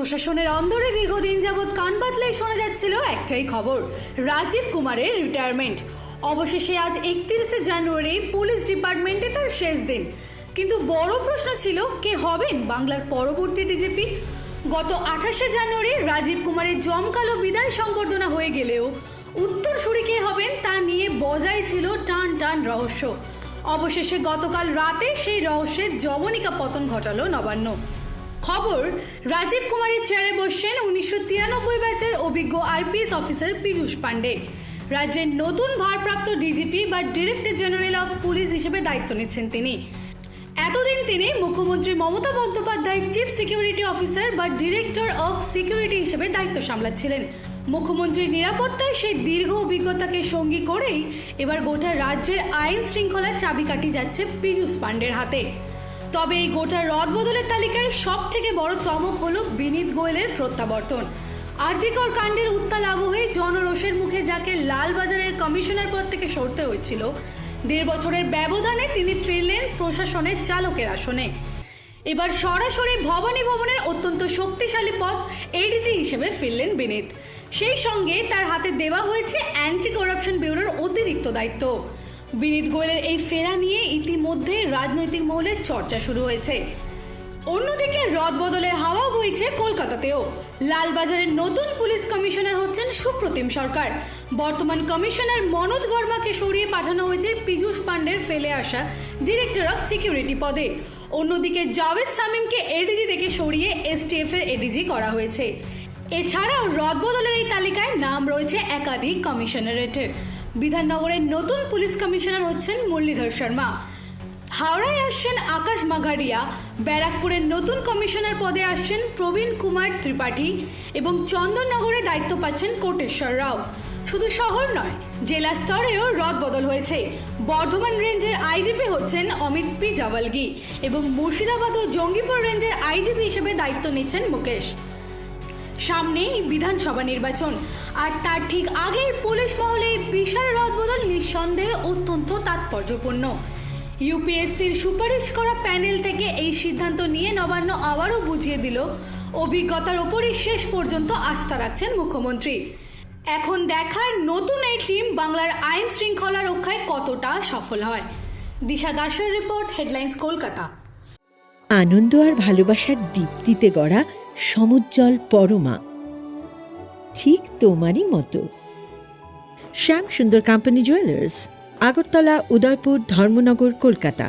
প্রশাসনের অন্দরে দীর্ঘদিন যাবৎ কান পাতলেই শোনা যাচ্ছিল একটাই খবর, রাজীব কুমারের রিটায়ারমেন্ট। অবশেষে আজ 31শে জানুয়ারি পুলিশ ডিপার্টমেন্টে তার শেষ দিন। কিন্তু বড় প্রশ্ন ছিল, কে হবেন বাংলার পরবর্তী ডিজিপি? গত 28শে জানুয়ারি রাজীব কুমারের জমকালো বিদায় সংবর্ধনা হয়ে গেলেও উত্তরসূরি কে হবেন তা নিয়ে বজায় ছিল টান টান রহস্য। অবশেষে গতকাল রাতে সেই রহস্যের জবনিকা পতন ঘটালো নবান্ন। খবর, রাজীব কুমারের চেয়ারে বসছেন 1993 ব্যাচের অভিজ্ঞ আইপিএস অফিসার পীযূষ পান্ডে। রাজ্যের নতুন ভারপ্রাপ্ত ডিজিপি বা ডিরেক্টর জেনারেল অফ পুলিশ হিসেবে দায়িত্ব নিচ্ছেন তিনি। এতদিন তিনি মুখ্যমন্ত্রী মমতা বন্দ্যোপাধ্যায়ের চিফ সিকিউরিটি অফিসার বা ডিরেক্টর অফ সিকিউরিটি হিসেবে দায়িত্ব সামলাচ্ছিলেন। মুখ্যমন্ত্রীর নিরাপত্তায় সেই দীর্ঘ অভিজ্ঞতাকে সঙ্গী করেই এবার গোটা রাজ্যের আইন শৃঙ্খলার চাবিকাঠি যাচ্ছে পীযূষ পান্ডের হাতে। তবে এই গোটা রদবদলের তালিকায় সব থেকে বড় চমক হলো বিনীত গোয়েলের প্রত্যাবর্তন। আরজিকর কাণ্ডের উত্তাল আবহে জনরোষের মুখে যাকে লালবাজারের কমিশনার পদ থেকে সরতে হয়েছিল, 1.5 বছরের ব্যবধানে তিনি ফিরলেন প্রশাসনের চালকের আসনে। এবার সরাসরি ভবানী ভবনের অত্যন্ত শক্তিশালী পদ এডিজি হিসেবে ফিরলেন বিনীত। সেই সঙ্গে তার হাতে দেওয়া হয়েছে অ্যান্টি করাপশন ব্যুরোর অতিরিক্ত দায়িত্ব। বিনীত গোয়েলের এই ফেরা নিয়ে ইতিমধ্যে রাজনৈতিক মহলে চর্চা শুরু হয়েছে। অন্যদিকে রদবদলের হাওয়া বইছে কলকাতাতেও। লালবাজারের নতুন পুলিশ কমিশনার হচ্ছেন সুপ্রতিম সরকার। বর্তমান কমিশনার মনোজ ভার্মাকে সরিয়ে পাঠানো হয়েছে পীযূষ পান্ডের ফেলে আসা ডিরেক্টর অফ সিকিউরিটি পদে। অন্যদিকে জাভেদ সামিমকে এডিজি থেকে সরিয়ে এসটিএফ এর এডিজি করা হয়েছে। এছাড়াও রদবদলের এই তালিকায় নাম রয়েছে একাধিক কমিশনারেটের। বিধাননগরের নতুন পুলিশ কমিশনার হচ্ছেন মুরলীধর শর্মা। হাওড়ায় আসছেন আকাশ মাঘারিয়া। ব্যারাকপুরের নতুন কমিশনার পদে আসছেন প্রবীণ কুমার ত্রিপাঠী এবং চন্দননগরে দায়িত্ব পাচ্ছেন কোটেশ্বর রাও। শুধু শহর নয়, জেলা স্তরেও রদবদল হয়েছে। বর্ধমান রেঞ্জের আইজিপি হচ্ছেন অমিত পি জাওয়ালগি এবং মুর্শিদাবাদ ও জঙ্গিপুর রেঞ্জের আইজিপি হিসেবে দায়িত্ব নিচ্ছেন মুকেশ। সামনেই বিধানসভা নির্বাচন, আর তার ঠিক আগের পুলিশ মহলে বিশাল রদবদল নিঃসন্দেহে অত্যন্ত তাৎপর্যপূর্ণ। ইউপিএসসির সুপারিশ করা প্যানেল থেকে এই সিদ্ধান্ত নিয়ে নবান্ন আবারও বুঝিয়ে দিল, অভিজ্ঞতার ওপরই শেষ পর্যন্ত আস্থা রাখছেন মুখ্যমন্ত্রী। এখন দেখার নতুন এই টিম বাংলার আইন শৃঙ্খলা রক্ষায় কতটা সফল হয়। দিশা দাসের রিপোর্ট, হেডলাইন্স কলকাতা। আনন্দ আর ভালোবাসার দীপ্তিতে গড়া সমুজ্জ্বল পরমা, ঠিক তোমারই মতো। শ্যাম সুন্দর কোম্পানি জুয়েলার্স, আগরতলা, উদয়পুর, ধর্মনগর, কলকাতা।